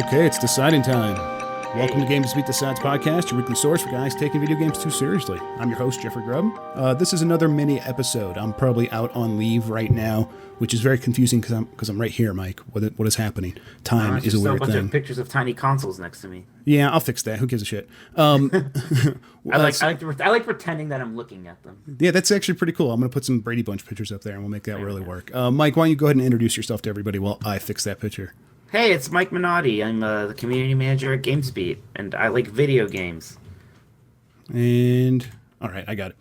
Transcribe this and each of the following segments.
Okay, it's deciding time. Welcome to GamesBeat Decides Podcast, your weekly source for guys taking video games too seriously. I'm your host, Jeffrey Grubb. This is another mini episode. I'm probably out on leave right now, which is very confusing because I'm right here, Mike. What is happening? Time is a weird bunch thing. of pictures of tiny consoles next to me. Yeah, I'll fix that. Who gives a shit? I like pretending that I'm looking at them. Yeah, that's actually pretty cool. I'm going to put some Brady Bunch pictures up there, and we'll make that really work. Mike, why don't you go ahead and introduce yourself to everybody while I fix that picture? Hey, it's Mike Minotti. I'm the community manager at GamesBeat, and I like video games. And all right, I got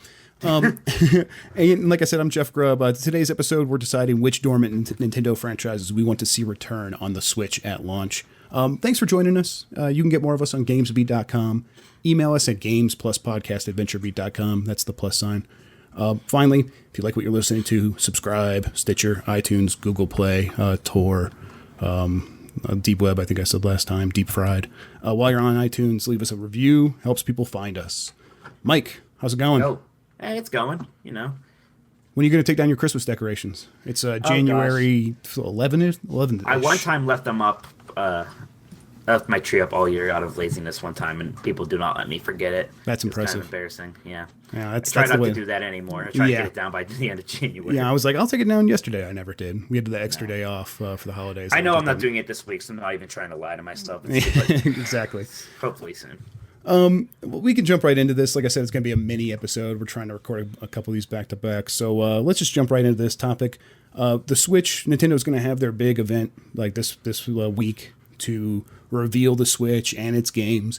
it. And like I said, I'm Jeff Grubb. Today's episode, we're deciding which dormant Nintendo franchises we want to see return on the Switch at launch. Thanks for joining us. You can get more of us on GamesBeat.com. Email us at gamespluspodcast@VentureBeat.com. That's the plus sign. Finally, if you like what you're listening to, subscribe, Stitcher, iTunes, Google Play, Tor, Deep Web, I think I said last time, Deep Fried. While you're on iTunes, leave us a review. Helps people find us. Mike, how's it going? Oh, hey, it's going, you know. When are you going to take down your Christmas decorations? It's January 11th. I one time left them up, left my tree up all year out of laziness one time, and people do not let me forget it. That's impressive. It's kind of embarrassing, yeah. Yeah, I try not to do that anymore. I try to get it down by the end of January. Yeah, I was like, I'll take it down yesterday. I never did. We had the extra day off for the holidays. I know I'm not doing it this week, so I'm not even trying to lie to myself. Exactly. Hopefully soon. We can jump right into this. Like I said, it's going to be a mini episode. We're trying to record a couple of these back to back. So let's just jump right into this topic. The Switch, Nintendo's going to have their big event like this week to reveal the Switch and its games.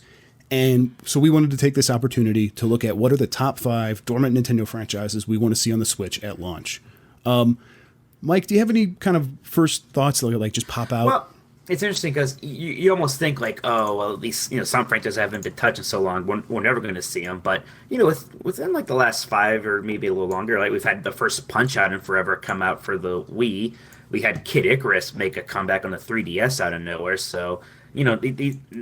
And so we wanted to take this opportunity to look at what are the top 5 dormant Nintendo franchises we want to see on the Switch at launch. Mike, do you have any kind of first thoughts that like just pop out? Well, it's interesting because you almost think like, oh, well, at least some franchises haven't been touched in so long. We're never going to see them. But within like the last 5 or maybe a little longer, like we've had the first Punch Out in forever come out for the Wii. We had Kid Icarus make a comeback on the 3DS out of nowhere. So none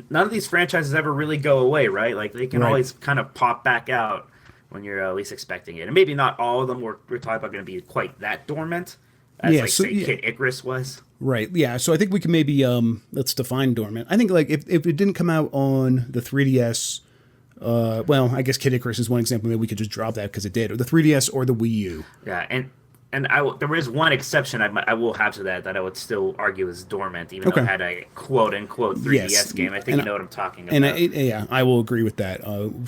of these franchises ever really go away, right? Like they can always kind of pop back out when you're least expecting it. And maybe not all of them we're talking about going to be quite that dormant as Kid Icarus was. Right. Yeah. So I think we can maybe let's define dormant. I think like if it didn't come out on the 3DS, well, I guess Kid Icarus is one example. Maybe we could just drop that because it did, or the 3DS or the Wii U. Yeah, and there is one exception I will have to that I would still argue is dormant, even though it had a quote unquote 3DS game. I think you know what I'm talking about. And I will agree with that.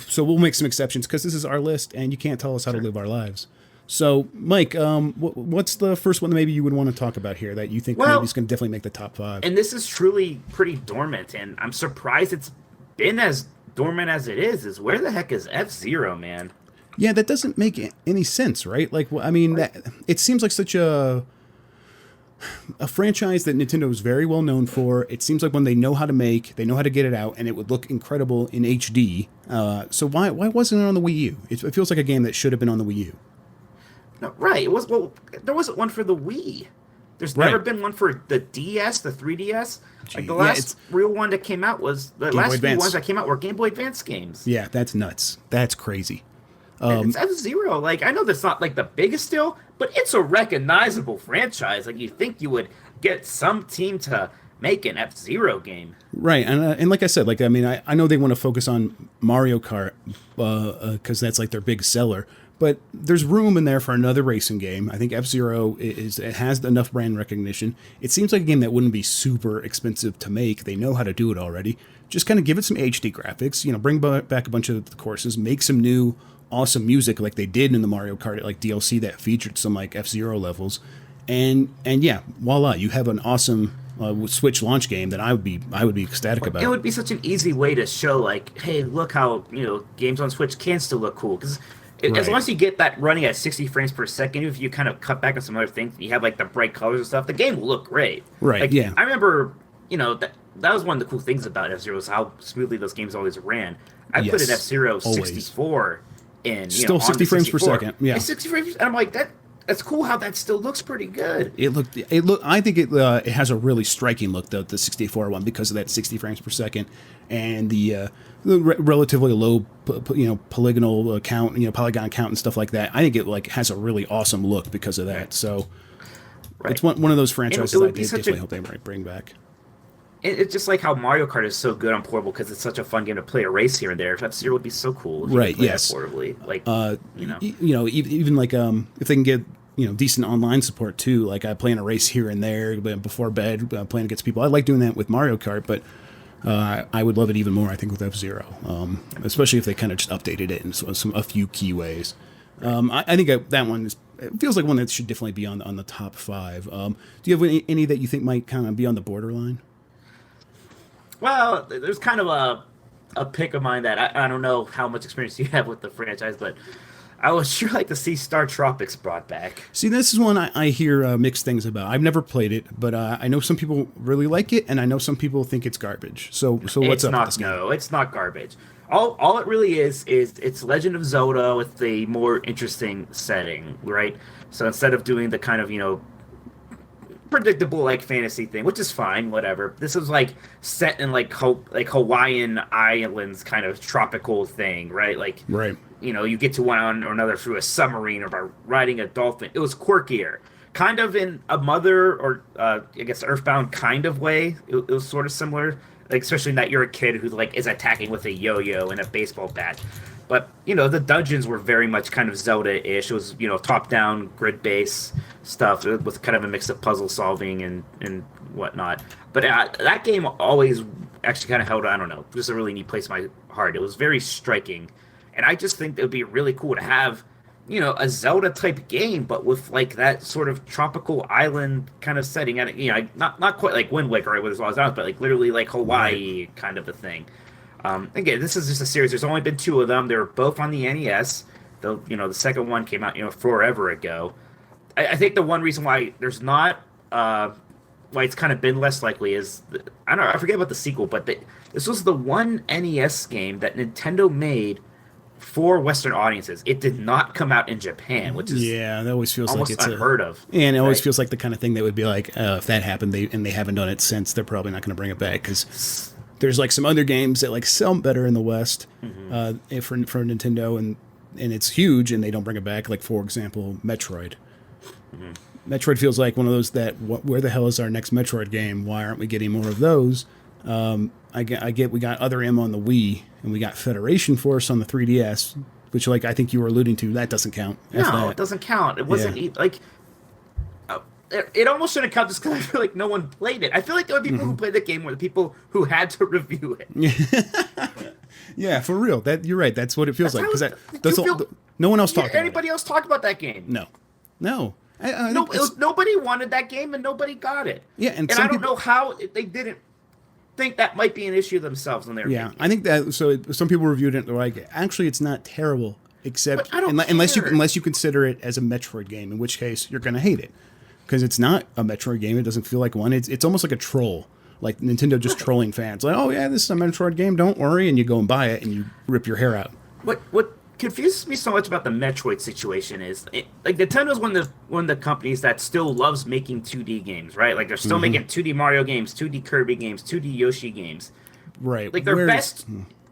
So we'll make some exceptions because this is our list, and you can't tell us how to live our lives. So, Mike, what's the first one that maybe you would want to talk about here that you think maybe is going to definitely make the top 5? And this is truly pretty dormant, and I'm surprised it's been as dormant as it is where the heck is F-Zero, man? Yeah, that doesn't make any sense, right? Like, I mean, it seems like such a franchise that Nintendo is very well known for. It seems like when they know how to make, they know how to get it out, and it would look incredible in HD. So why wasn't it on the Wii U? It feels like a game that should have been on the Wii U. No, right. There wasn't one for the Wii. There's never been one for the DS, the 3DS. Like the last real one that came out was the last few ones that came out were Game Boy Advance games. Yeah, that's nuts. That's crazy. It's F-Zero. Like I know that's not like the biggest deal, but it's a recognizable franchise. Like you think you would get some team to make an F-Zero game, right? And like I said, like I mean, I know they want to focus on Mario Kart because that's like their big seller. But there's room in there for another racing game. I think F-Zero it has enough brand recognition. It seems like a game that wouldn't be super expensive to make. They know how to do it already. Just kind of give it some HD graphics. Bring back a bunch of the courses. Make some new awesome music like they did in the Mario Kart like DLC that featured some like F-Zero levels. And yeah, voila, you have an awesome Switch launch game that I would be ecstatic about. It would be such an easy way to show like, hey, look how games on Switch can still look cool because. As long as you get that running at 60 frames per second, even if you kind of cut back on some other things, you have like the bright colors and stuff, the game will look great. Right, like, yeah. I remember, that was one of the cool things about F-Zero is how smoothly those games always ran. I put an F-Zero 64 in, still 60 frames per second. Yeah. It's 60 frames, and I'm like, that's cool how that still looks pretty good. I think it has a really striking look, the 64 one, because of that 60 frames per second and the relatively low polygonal count, polygon count and stuff like that. I think it has a really awesome look because of that. So it's one of those franchises I definitely hope they might bring back. it's just like how Mario Kart is so good on portable because it's such a fun game to play a race here and there. F-Zero would be so cool if you Right. could play Yes. that portably. Like, Even like if they can get decent online support too. Like I play in a race here and there before bed, playing against people. I like doing that with Mario Kart, but I would love it even more. I think with F-Zero, especially if they kind of just updated it in a few key ways. I think that one it feels like one that should definitely be on the top 5. Do you have any that you think might kind of be on the borderline? well, there's kind of a pick of mine that I don't know how much experience you have with the franchise, but I would sure like to see Startropics brought back. See, this is one I hear mixed things about. I've never played it, but I know some people really like it, and I know some people think it's garbage. So what's up with this game? No, it's not garbage. All it really is it's Legend of Zelda with a more interesting setting, right? So instead of doing the kind of predictable like fantasy thing, which is fine, whatever. This is like set in like Hawaiian islands, kind of tropical thing, right? Like, Right. You get to one or another through a submarine or by riding a dolphin. It was quirkier, kind of in a Mother or I guess Earthbound kind of way. It was sort of similar, like especially that you're a kid who like is attacking with a yo-yo and a baseball bat. But the dungeons were very much kind of Zelda-ish. It was top-down, grid-based stuff with kind of a mix of puzzle solving and whatnot. But that game always actually kind of held, I don't know, just a really neat place in my heart. It was very striking, and I just think it would be really cool to have, a Zelda-type game, but with like that sort of tropical island kind of setting. And not quite like Wind Waker, right, where there's a lot of islands, but like literally like Hawaii kind of a thing. Again, this is just a series. There's only been 2 of them. They were both on the NES. The second one came out, forever ago. I think the one reason why there's not, why it's kind of been less likely is, I don't know, I forget about the sequel, but this was the one NES game that Nintendo made for Western audiences. It did not come out in Japan, which is that always feels almost like it's unheard of. And it always feels like the kind of thing that would be like, if that happened, they haven't done it since, they're probably not going to bring it back because there's like some other games that like sell better in the West for Nintendo, and it's huge, and they don't bring it back. Like for example, Metroid. Metroid feels like one of those that where the hell is our next Metroid game? Why aren't we getting more of those? I get we got Other M on the Wii, and we got Federation Force on the 3DS, which like I think you were alluding to. That doesn't count. No, it doesn't count. It wasn't like. It almost shouldn't count just because I feel like no one played it. I feel like there were people who played the game were the people who had to review it. Yeah, for real. That you're right. That's what it feels like because no one else talked about it. Anybody else talked about that game? No. Nobody wanted that game and nobody got it. Yeah, and I don't know how they didn't think that might be an issue themselves in their game. I think that some people reviewed it and they're like, actually, it's not terrible, except unless you consider it as a Metroid game, in which case you're going to hate it. Because it's not a Metroid game. It doesn't feel like one. It's almost like a troll. Like Nintendo just trolling fans. Like, oh yeah, this is a Metroid game. Don't worry. And you go and buy it and you rip your hair out. What confuses me so much about the Metroid situation is like Nintendo's one of the companies that still loves making 2D games, right? Like they're still making 2D Mario games, 2D Kirby games, 2D Yoshi games. Right. Like their best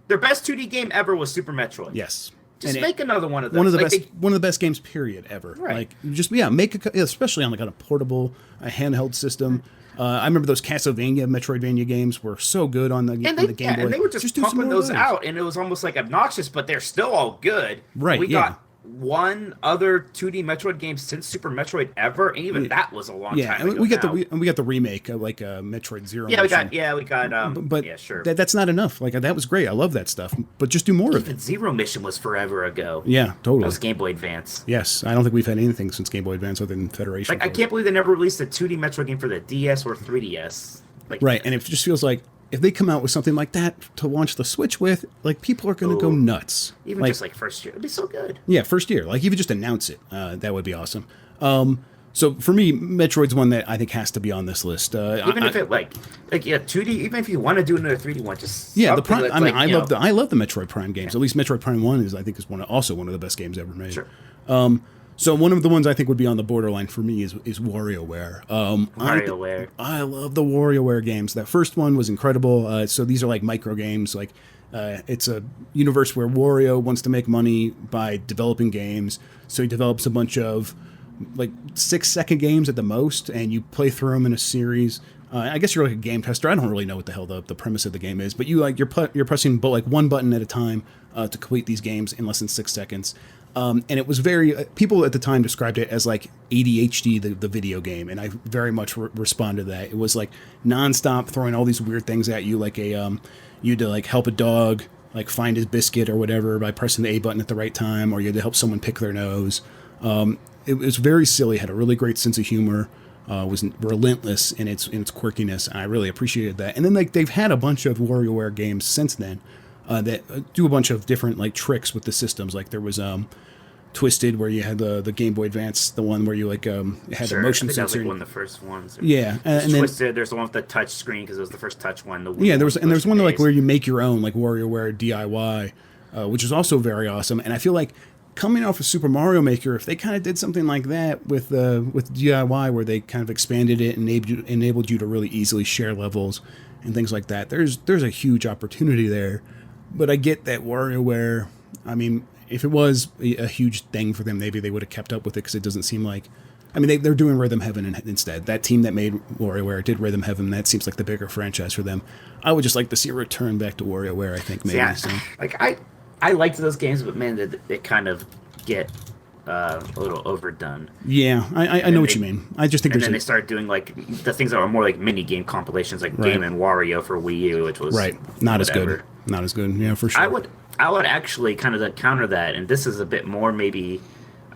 2D game ever was Super Metroid. Yes. Just make another one of those. One of the best games, period, ever. Right. Like, just make especially on like on a portable, handheld system. I remember those Castlevania, Metroidvania games were so good on the Game Boy. And they were just pumping those out, and it was almost like obnoxious, but they're still all good. Right. We got one other 2D Metroid game since Super Metroid ever, and even that was a long time ago. We got the remake of like Metroid Zero. We got but yeah, sure. That's not enough. Like that was great. I love that stuff. But just do more of it. Zero Mission was forever ago. Yeah, totally. That was Game Boy Advance. Yes, I don't think we've had anything since Game Boy Advance other than Federation. Like I can't believe they never released a 2D Metroid game for the DS or 3DS. Right, and it just feels like if they come out with something like that to launch the Switch with, like people are going to go nuts. Even just like first year, it'd be so good. Yeah, first year. Like even just announce it, that would be awesome. So for me, Metroid's one that I think has to be on this list. Even if it 2D, even if you want to do another 3D one, just the Prime. I love the Metroid Prime games. At least Metroid Prime 1 is also one of the best games ever made. Sure. So one of the ones I think would be on the borderline for me is WarioWare. WarioWare. I love the WarioWare games. That first one was incredible. So these are like micro games. Like it's a universe where Wario wants to make money by developing games. So he develops a bunch of like 6-second games at the most, and you play through them in a series. I guess you're like a game tester. I don't really know what the hell the premise of the game is, but you're pressing like one button at a time to complete these games in less than 6 seconds. And it was very people at the time described it as like ADHD, the video game, and I very much responded to that. It was like nonstop throwing all these weird things at you, like you had to like help a dog like find his biscuit or whatever by pressing the A button at the right time, or you had to help someone pick their nose. It was very silly, had a really great sense of humor, was relentless in its quirkiness, and I really appreciated that. And then like they've had a bunch of WarioWare games since then that do a bunch of different like tricks with the systems. Like there was Twisted, where you had the Game Boy Advance, the one where you like had the motion I think sensor. that was like one of the first ones. Yeah, and then Twisted. There's the one with the touch screen because it was the first touch one. There's one like where you make your own, like WarioWare DIY, which is also very awesome. And I feel like coming off of Super Mario Maker, if they kind of did something like that with DIY, where they kind of expanded it and enabled you to really easily share levels and things like that, there's a huge opportunity there. But I get that WarioWare, I mean, if it was a huge thing for them, maybe they would have kept up with it, because it doesn't seem like... I mean, they're doing Rhythm Heaven instead. That team that made WarioWare did Rhythm Heaven. That seems like the bigger franchise for them. I would just like to see a return back to WarioWare, I think, maybe. Yeah, like I liked those games, but man, they kind of get a little overdone. Yeah, I know what you mean. I just think they started doing like the things that were more like mini game compilations, like Game and Wario for Wii U, which was not as good. Not as good. Yeah, for sure. I would actually kind of counter that, and this is a bit more maybe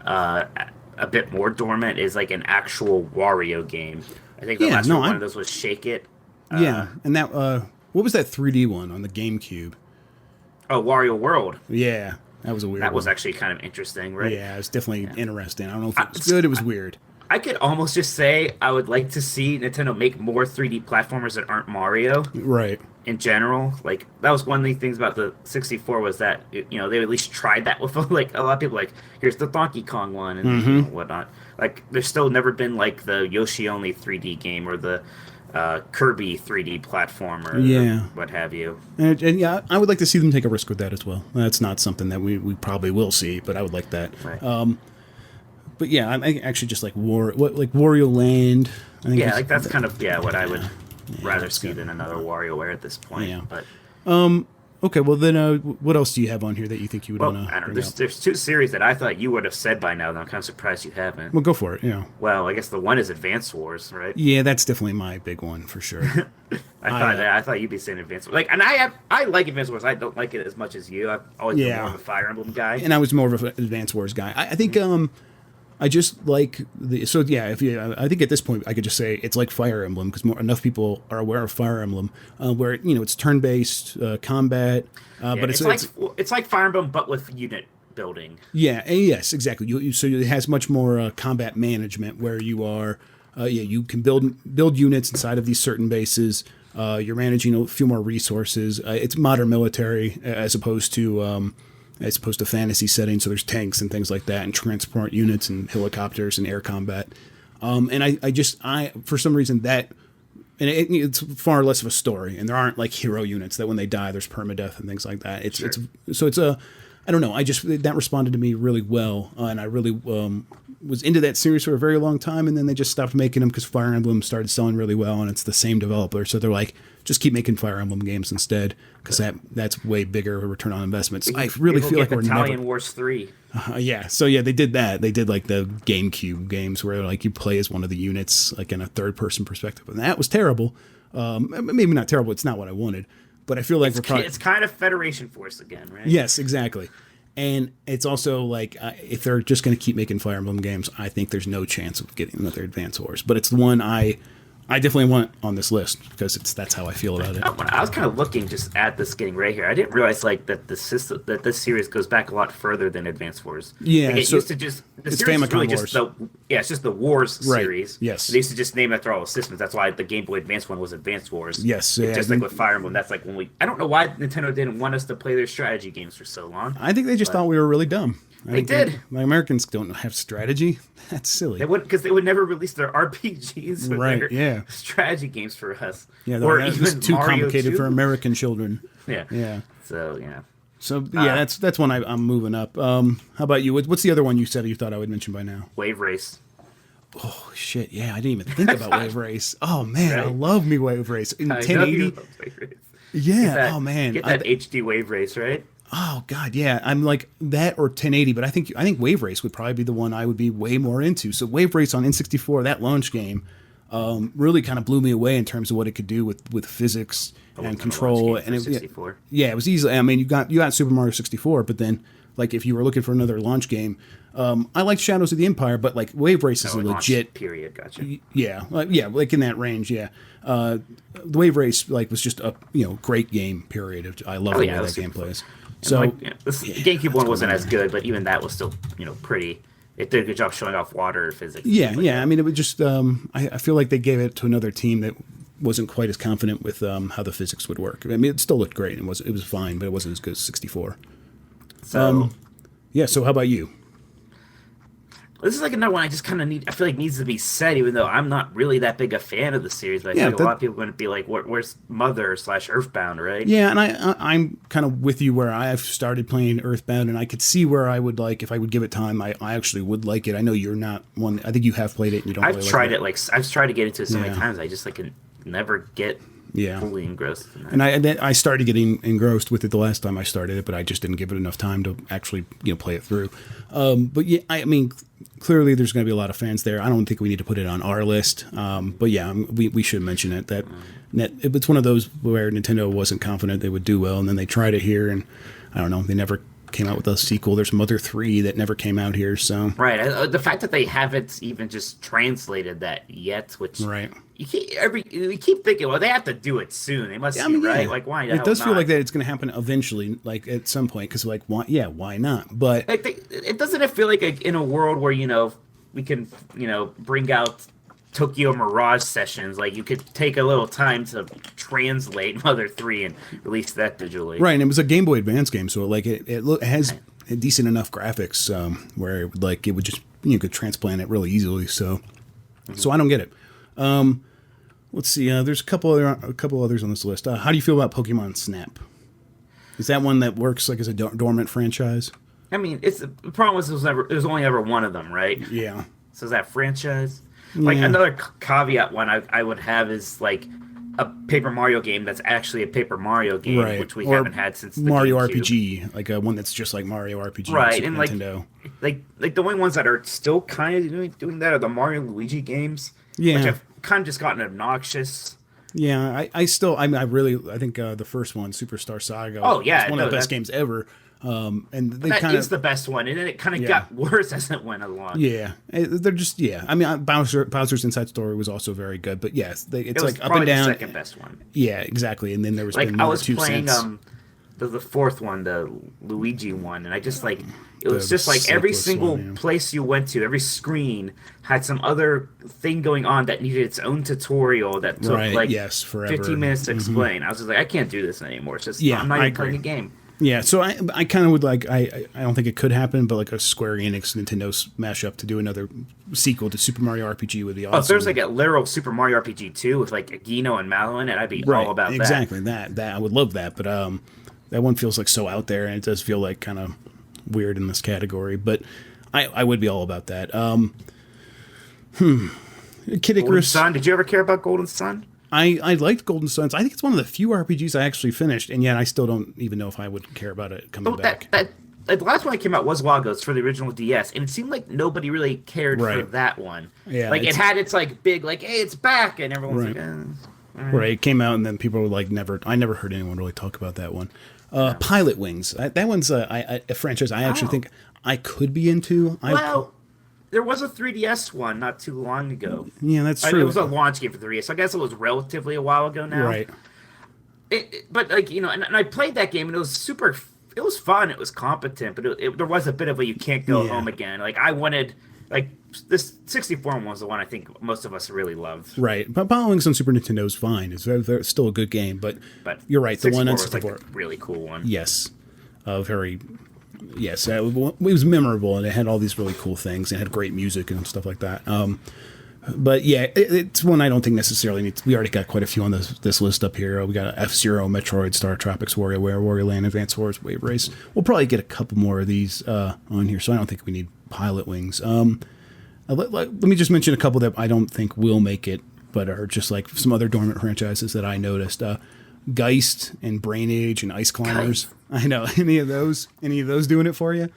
a bit more dormant, is like an actual Wario game. I think the last one of those was Shake It. And that what was that 3D one on the GameCube? Oh, Wario World. Yeah, that was a weird. That was actually kind of interesting, right? Yeah, it was definitely interesting. I don't know if it was good. It was weird. I could almost just say I would like to see Nintendo make more 3D platformers that aren't Mario. Right. In general, like that was one of the things about the 64 was that they at least tried that with like a lot of people, like here's the Donkey Kong one and whatnot. Like there's still never been like the Yoshi only 3D game or the Kirby 3D platformer, or what have you. And yeah, I would like to see them take a risk with that as well. That's not something that we probably will see, but I would like that. Right. But yeah, I actually just like Wario Land. I think like that's kind of what I would rather see than another WarioWare at this point. Yeah. But okay, well then, what else do you have on here that you think you would want to? I don't know. There's two series that I thought you would have said by now that I'm kind of surprised you haven't. Well, go for it. Yeah. Well, I guess the one is Advance Wars, right? Yeah, that's definitely my big one for sure. I thought you'd be saying Advance Wars. Like, and I like Advance Wars. I don't like it as much as you. I've always been more of a Fire Emblem guy. And I was more of an Advance Wars guy. I think I just like I think at this point I could just say it's like Fire Emblem, because enough people are aware of Fire Emblem, where it's turn-based combat, but it's like Fire Emblem but with unit building. Yeah, yes, exactly. So it has much more combat management, where you are, you can build units inside of these certain bases. You're managing a few more resources. It's modern military as opposed to fantasy settings, so there's tanks and things like that, and transport units and helicopters and air combat. And I for some reason that, and it's far less of a story, and there aren't like hero units that when they die there's permadeath and things like that. I don't know. That responded to me really well, and I really was into that series for a very long time, and then they just stopped making them because Fire Emblem started selling really well, and it's the same developer, so they're like, just keep making Fire Emblem games instead, because that's way bigger return on investment. So I really feel like we're Battalion Wars 3. They did that. They did like the GameCube games where like you play as one of the units like in a third-person perspective, and that was terrible. Maybe not terrible. It's not what I wanted. But I feel like it's kind of Federation Force again, right? Yes, exactly. And it's also like if they're just going to keep making Fire Emblem games, I think there's no chance of getting another Advance Wars. But it's the one I definitely want on this list, because that's how I feel about it. I was kind of looking just at this getting right here. I didn't realize like that this series goes back a lot further than Advance Wars. Yeah, like, used to just it's Famicom really Wars. It's just the Wars series. Yes, they used to just name after all the systems. That's why the Game Boy Advance one was Advance Wars. Yes, just like with Fire Emblem. That's like when I don't know why Nintendo didn't want us to play their strategy games for so long. I think they just thought we were really dumb. They did. The Americans don't have strategy. That's silly. They would never release their RPGs or their strategy games for us. Yeah, it's too Mario complicated 2. For American children. Yeah. So that's one I'm moving up. How about you? What's the other one you said you thought I would mention by now? Wave Race. Oh shit! Yeah, I didn't even think about Wave Race. Oh man, I Right? love me Wave Race in I know you 1080. love Wave Race. Get Yeah. that, Oh man. get that HD Wave Race, right? Oh god. Yeah. I'm like that or 1080, but I think Wave Race would probably be the one I would be way more into. So Wave Race on N64, that launch game, really kind of blew me away in terms of what it could do with physics and control. And it was easily. I mean, you got Super Mario 64, but then like if you were looking for another launch game, I liked Shadows of the Empire, but like Wave Race is a legit period. Gotcha. Yeah, like in that range. Yeah, the Wave Race like was just a great game. Period. I love the way that game plays. So The GameCube one wasn't as good, but even that was still pretty. It did a good job showing off water physics. Yeah. I mean, it was just I feel like they gave it to another team that wasn't quite as confident with how the physics would work. I mean, it still looked great and it was fine, but it wasn't as good as 64. So yeah. So how about you? this is like another one I just kind of need. I feel like needs to be said, even though I'm not really that big a fan of the series. But I feel like a lot of people are going to be like, "Where's Mother/Earthbound?" Right? Yeah, and I'm kind of with you where I've started playing Earthbound, and I could see where I would like if I would give it time. I actually would like it. I know you're not one. I think you have played it. And you don't. I've really tried like it. Like I've tried to get into it so many times. I just like can never get fully engrossed in that. And I started getting engrossed with it the last time I started it, but I just didn't give it enough time to actually play it through. But yeah, I mean, clearly there's going to be a lot of fans there. I don't think we need to put it on our list. But yeah, we should mention it. It's one of those where Nintendo wasn't confident they would do well, and then they tried it here, and I don't know, they never came out with a sequel. There's Mother 3 that never came out here, so right. The fact that they haven't even just translated that yet, which right. You keep thinking, well, they have to do it soon. They must, right? Yeah. Like, why? It does feel like that it's going to happen eventually, like at some point, because like, why not? But like, it doesn't feel like in a world where we can bring out Tokyo Mirage sessions. Like you could take a little time to translate Mother 3 and release that digitally. Right, and it was a Game Boy Advance game, so like it has decent enough graphics where like it would just you could transplant it really easily. So I don't get it. Let's see. There's a couple others on this list. How do you feel about Pokemon Snap? Is that one that works like as a dormant franchise? I mean, the problem was there's only ever one of them, right? Yeah. So is that franchise? Like another caveat one I would have is like a Paper Mario game that's actually a Paper Mario game, right. which we haven't had since the Mario GameCube. RPG, like one that's just like Mario RPG, right? And Nintendo. like the only ones that are still kind of doing that are the Mario and Luigi games. Yeah, which have kind of just gotten obnoxious. Yeah, I think the first one, Superstar Saga, is one of the best games ever. And they that is the best one, and then it kind of got worse as it went along. Yeah, they're just I mean, Bowser's Inside Story was also very good, but yes, it's like up and down. The second best one. Yeah, exactly. And then there was like been I was playing since. The fourth one, the Luigi one, and I just like it was just like every single place you went to, every screen had some other thing going on that needed its own tutorial that took forever. 15 minutes to explain. I was just like, I can't do this anymore. It's just I'm not even playing a game. Yeah, so I kind of would like I don't think it could happen, but like a Square Enix Nintendo mashup to do another sequel to Super Mario RPG would be awesome. Oh, if there's like a literal Super Mario RPG 2 with like Gino and Mallow in it, I'd be all about that. Exactly, that I would love that, but that one feels like so out there, and it does feel like kind of weird in this category. But I would be all about that. Kid Icarus. Golden Sun. Did you ever care about Golden Sun? I liked Golden Suns. I think it's one of the few RPGs I actually finished, and yet I still don't even know if I would care about it coming back. The last one that came out was a while ago. It's for the original DS, and it seemed like nobody really cared for that one. Yeah, like it had its like big like, hey, it's back, and everyone's like, Right, it came out, and then people were like, I never heard anyone really talk about that one. Pilot Wings. That one's a franchise I actually think I could be into. There was a 3DS one not too long ago. Yeah, that's true. It was a launch game for 3DS. So I guess it was relatively a while ago now. Right. But like and I played that game, and it was super. It was fun. It was competent, but there was a bit of a you can't go home again. Like I wanted. Like this 64 one was the one I think most of us really loved. Right, but Pilot Wings on Super Nintendo is fine. It's still a good game, but you're right. The one on 64 was like a really cool one. Yes, very. Yes, it was memorable, and it had all these really cool things. It had great music and stuff like that. But yeah, it's one I don't think necessarily needs. We already got quite a few on this list up here. We got F-Zero, Metroid, Startropics, WarioWare, Wario Land, Advance Wars, Wave Race. We'll probably get a couple more of these on here, so I don't think we need Pilot Wings. Let me just mention a couple that I don't think will make it, but are just like some other dormant franchises that I noticed. Geist and Brain Age and Ice Climbers. Geist. I know. Any of those doing it for you?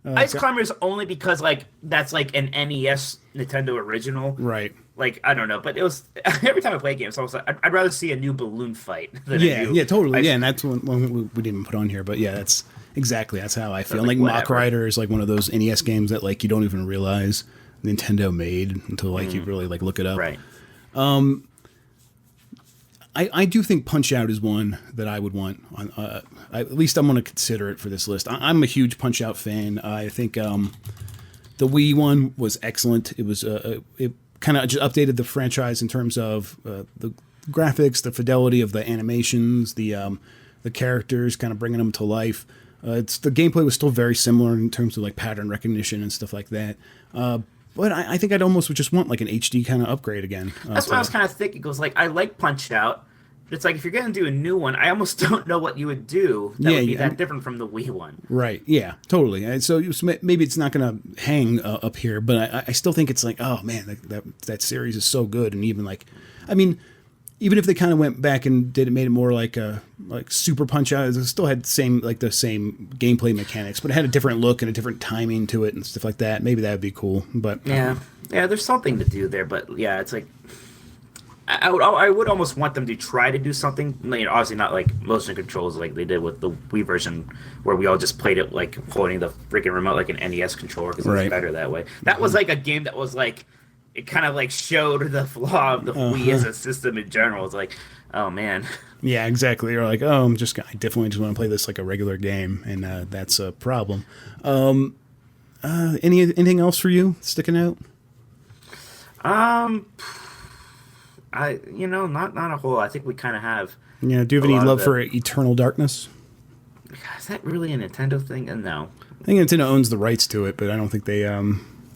Ice Climbers only because like that's like an NES Nintendo original. Right. Like I don't know, but it was every time I play games, I was like, I'd rather see a new balloon fight than a new totally. And that's one we didn't put on here, but that's how I feel. Like Mach Rider is like one of those NES games that like you don't even realize Nintendo made until like you really like look it up. Right. I do think Punch Out is one that I would want on. At least I'm going to consider it for this list. I'm a huge Punch Out fan. I think the Wii one was excellent. It was it kind of just updated the franchise in terms of the graphics, the fidelity of the animations, the characters, kind of bringing them to life. The gameplay was still very similar in terms of like pattern recognition and stuff like that. But I think I'd almost would just want like an HD kind of upgrade again. That's what I was kind of thinking. It was like, I like Punch Out. But it's like, if you're going to do a new one, I almost don't know what you would do that would be that different from the Wii one. Right. Yeah, totally. And so maybe it's not going to hang up here, but I still think it's like, oh man, that series is so good. And even like, I mean, even if they kind of went back and made it more like Super Punch Out, it still had the same gameplay mechanics, but it had a different look and a different timing to it and stuff like that. Maybe that would be cool. But yeah, there's something to do there. But yeah, it's like I would almost want them to try to do something. You know, obviously not like motion controls like they did with the Wii version, where we all just played it like holding the freaking remote like an NES controller because it was better that way. That was like a game that was like. It kind of like showed the flaw of the Wii as a system in general. It's like, oh man. Yeah, exactly. You're like, oh, I definitely just want to play this like a regular game, and that's a problem. Anything else for you sticking out? Not a whole. I think we kind of have. Yeah. Do you have any love for Eternal Darkness? Is that really a Nintendo thing? No. I think Nintendo owns the rights to it, but I don't think they.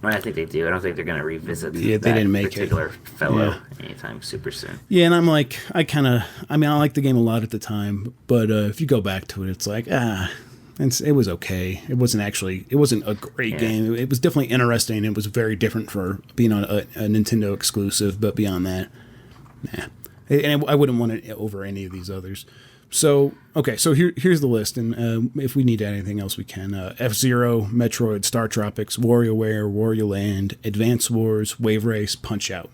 I think they do. I don't think they're going to revisit they didn't make particular fellow anytime super soon. Yeah, and I'm like, I like the game a lot at the time, but if you go back to it, it's like, it was okay. It wasn't a great game. It was definitely interesting. It was very different for being on a Nintendo exclusive, but beyond that, nah. And I wouldn't want it over any of these others. So, okay, so here's the list, and if we need anything else, we can. F-Zero, Metroid, Startropics, WarioWare, Wario Land, Advance Wars, Wave Race, Punch Out.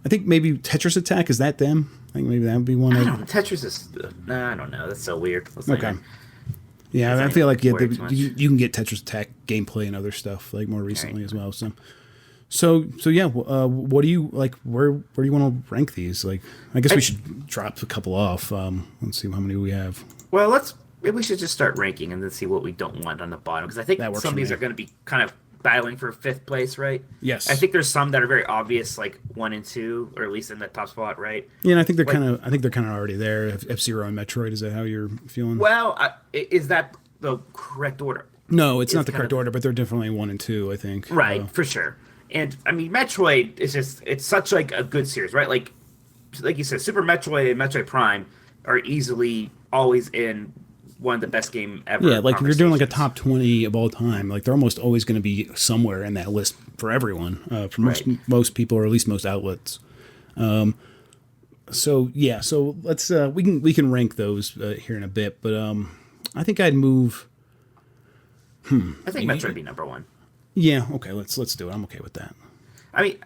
I think maybe Tetris Attack, is that them? I think maybe that would be one. Tetris is... I don't know. That's so weird. Okay. Yeah, I feel like you can get Tetris Attack gameplay and other stuff like more recently as well, So yeah, what do you like? Where do you want to rank these? Like, I guess we should drop a couple off. Let's see how many we have. Well, maybe we should just start ranking and then see what we don't want on the bottom, because I think some of these are going to be kind of battling for fifth place, right? Yes. I think there's some that are very obvious, like 1 and 2, or at least in the top spot, right? Yeah, and I think they're kind of already there. F-Zero and Metroid. Is that how you're feeling? Well, is that the correct order? No, it's not the correct order, but they're definitely 1 and 2, I think. Right, for sure. And I mean, Metroid is it's such like a good series, right? Like you said, Super Metroid and Metroid Prime are easily always in one of the best game ever. Yeah, like if you're doing like a top 20 of all time, like they're almost always going to be somewhere in that list for everyone, for most people, or at least most outlets. So let's we can rank those here in a bit, but I think I'd move. I think Metroid would be number 1. Yeah, okay, let's do it. I'm okay with that. I mean,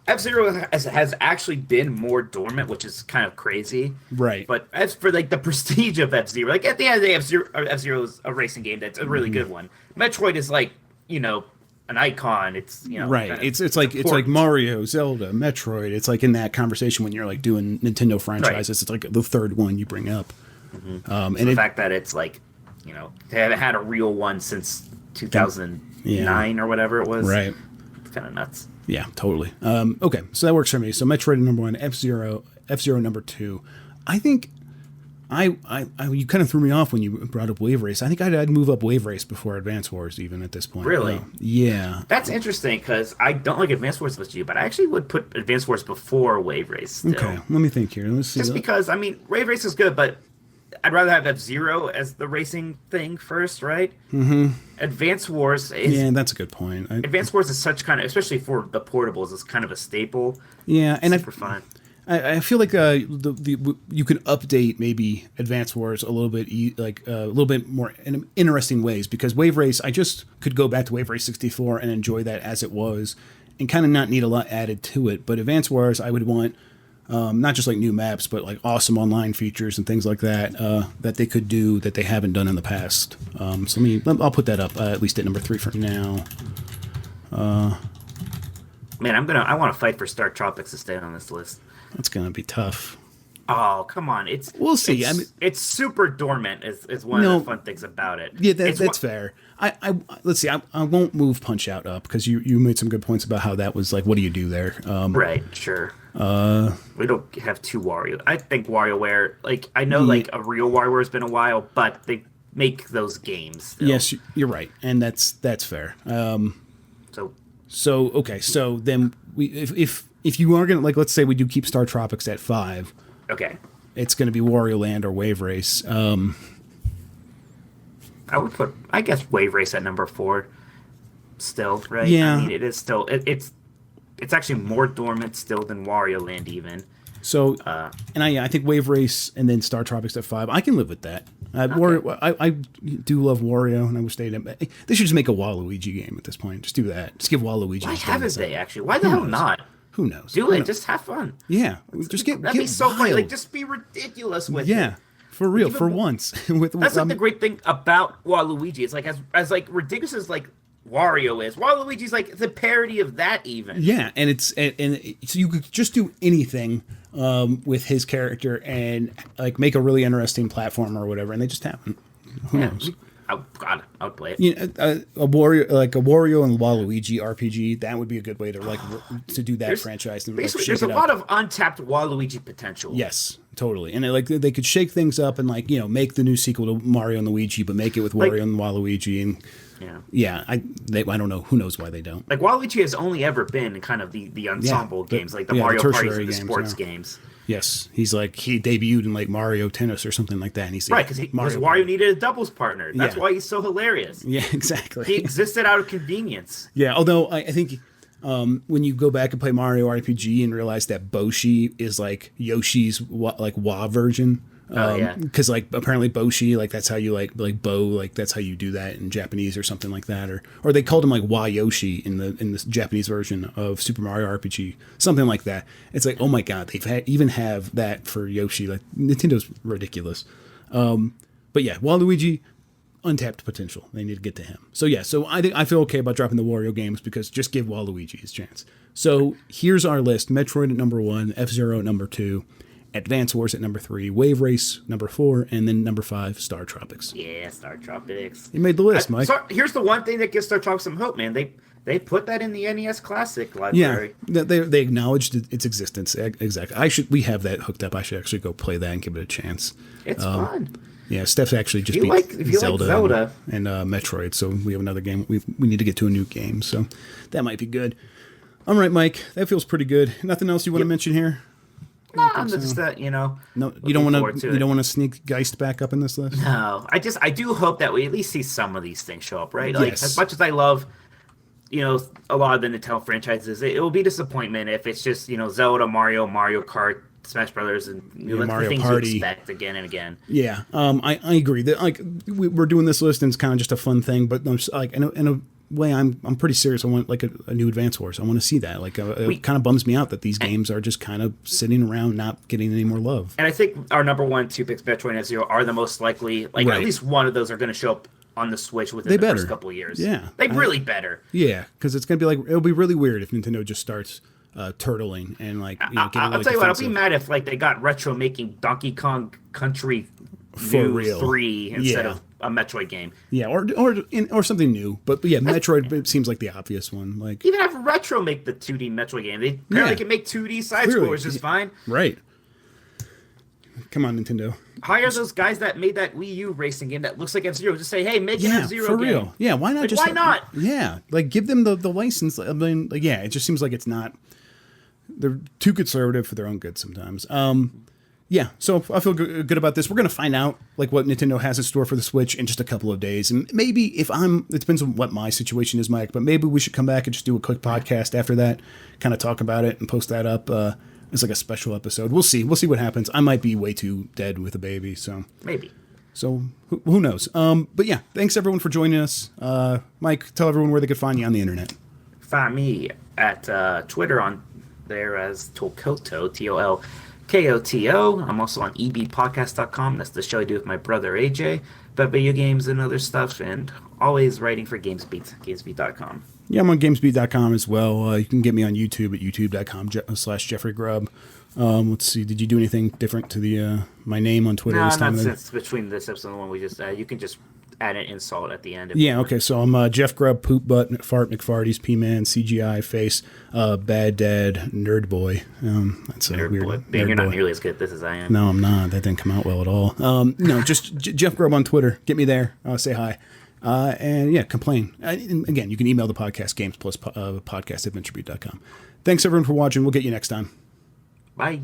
F-Zero has actually been more dormant, which is kind of crazy. Right. But as for like the prestige of F-Zero, like at the end of the day, F-Zero is a racing game that's a really good one. Metroid is like, an icon. It's right. It's like Mario, Zelda, Metroid. It's like in that conversation when you're like doing Nintendo franchises. Right. It's like the third one you bring up. Mm-hmm. And the fact that it's like, they haven't had a real one since 2009 or whatever it was. Right. It's kind of nuts. Yeah, totally. Okay, so that works for me. So Metroid number 1, F-Zero number 2. I think you kind of threw me off when you brought up Wave Race. I think I'd move up Wave Race before Advance Wars even at this point. Really? Yeah. That's interesting because I don't like Advance Wars with you, but I actually would put Advance Wars before Wave Race still. Okay, let me think here. Let's see. Just because, I mean, Wave Race is good, but I'd rather have F-Zero as the racing thing first, right? Mm-hmm. Advance Wars is Yeah, that's a good point. Advance Wars is such kind of, especially for the portables, it's kind of a staple. Yeah, and Super fun. I feel like you can update maybe Advance Wars a little bit a little bit more in interesting ways, because Wave Race, I just could go back to Wave Race 64 and enjoy that as it was and kind of not need a lot added to it. But Advance Wars, I would want not just like new maps, but like awesome online features and things like that that they could do that they haven't done in the past. So I'll put that up at least at number 3 for now. Man, I want to fight for Startropics to stay on this list. That's gonna be tough. Oh, come on! We'll see. It's super dormant. Is one of the fun things about it. Yeah, that's fair. Let's see. I won't move Punch Out up because you made some good points about how that was like. What do you do there? Right. Sure. We don't have 2 Wario. I think WarioWare. Like I know, like a real WarioWare has been a while, but they make those games still. Yes, you're right, and that's fair. So okay. So then if you are gonna, like, let's say we do keep Startropics at 5. Okay. It's gonna be Wario Land or Wave Race. I would put, I guess, Wave Race at number 4. Still, right? Yeah. I mean, it is still. It's actually more dormant still than Wario Land even. So, and I think Wave Race and then Startropics at 5. I can live with that. Okay. I do love Wario, and I wish they should just make a Waluigi game at this point. Just do that. Just give Waluigi. Why haven't they actually? Why the hell not? Who knows? Do it. Just have fun. Yeah. Just that'd be so funny. Like, just be ridiculous with it. Yeah. For real. For once. That's like the great thing about Waluigi. It's like as like ridiculous as like Wario is. Waluigi's like the parody of that even. Yeah, and so you could just do anything with his character and like make a really interesting platform or whatever, and they just haven't. Who knows? Oh God, I would play it. You know, a Wario and Waluigi RPG. That would be a good way to to do that franchise. And basically, there's a lot of untapped Waluigi potential. Yes, totally. And they could shake things up and make the new sequel to Mario and Luigi, but make it with Wario and Waluigi. And I don't know. Who knows why they don't? Like Waluigi has only ever been in kind of the ensemble games, like the Mario parties and the sports games. Yes, he debuted in like Mario Tennis or something like that. And he's right, because Wario needed a doubles partner. That's why he's so hilarious. Yeah, exactly. He existed out of convenience. Yeah, although I think when you go back and play Mario RPG and realize that Boshi is like Yoshi's Wa version. Because apparently Boshi, like that's how you like Bo, like that's how you do that in Japanese or something like that, or they called him like Wa Yoshi in the Japanese version of Super Mario RPG, something like that. It's like, oh my god, even have that for Yoshi. Like Nintendo's ridiculous. But yeah, Waluigi, untapped potential. They need to get to him. So yeah, I feel okay about dropping the Wario games because just give Waluigi his chance. So here's our list: Metroid at number 1, F-Zero at number 2. Advance Wars at number 3, Wave Race number 4, and then number 5, Startropics. Yeah, Startropics. You made the list, Mike. So here's the one thing that gives Startropics some hope, man. They put that in the NES Classic library. Yeah, they acknowledged its existence. Exactly. We have that hooked up. I should actually go play that and give it a chance. It's fun. Yeah, Steph actually just beat Zelda and Metroid, so we have another game. We need to get to a new game, so that might be good. All right, Mike, that feels pretty good. Nothing else you want to mention here? No, I'm just No, you don't want to. You don't want to sneak Geist back up in this list. No, I do hope that we at least see some of these things show up, right? Like as much as I love, a lot of the Nintendo franchises, it will be disappointment if it's just Zelda, Mario Kart, Smash Brothers, and Mario the things Party. you expect again and again. Yeah, I agree that we're doing this list and it's kind of just a fun thing, but like in a way, I'm pretty serious. I want like a new Advance Wars. I want to see that. Like it kind of bums me out that these games are just kind of sitting around, not getting any more love. And I think our number 1, 2 picks, Metroid and F-Zero, are the most likely. Like at least one of those are going to show up on the Switch within the first couple of years. Yeah, they really better. Yeah, because it's going to be it'll be really weird if Nintendo just starts turtling and getting really I'll tell you what, I'll be mad if they got retro making Donkey Kong Country for real 3 instead of a Metroid game. Yeah, or something new. But yeah, Metroid it seems like the obvious one. Like even have retro make the 2D Metroid game. They apparently can make 2D side scrollers just fine. Right. Come on, Nintendo. Hire those guys that made that Wii U racing game that looks like F-Zero. Just say, hey, make an F-Zero for game. real. Yeah, why not? Why not? Yeah, give them the license. I mean, it just seems like it's not. They're too conservative for their own good sometimes. Yeah, so I feel good about this. We're going to find out like what Nintendo has in store for the Switch in just a couple of days. And maybe it depends on what my situation is, Mike, but maybe we should come back and just do a quick podcast after that, kind of talk about it and post that up as like a special episode. We'll see. We'll see what happens. I might be way too dead with a baby, so. Maybe. So who knows? But yeah, thanks everyone for joining us. Mike, tell everyone where they could find you on the internet. Find me at Twitter on there as Tolkoto, Tolkoto. I'm also on ebpodcast.com. That's the show I do with my brother AJ about video games and other stuff, and always writing for GamesBeat, GamesBeat.com. Yeah, I'm on GamesBeat.com as well. You can get me on YouTube at youtube.com/Jeffrey Grubb. Let's see. Did you do anything different to the my name on Twitter this time? No, not since between this episode and the one we just you can just add an insult at the end. Yeah, okay. So I'm Jeff Grubb, Poop Butt, McFart, McFarties, P-Man, CGI, Face, Bad Dad, Nerd Boy. That's a Nerd weird Boy. Nerd You're Boy. not nearly as good at this as I am. No, I'm not. That didn't come out well at all. No, just Jeff Grubb on Twitter. Get me there. Say hi. And yeah, complain. And again, you can email the podcast, games plus podcast at VentureBeat.com. Thanks everyone for watching. We'll get you next time. Bye.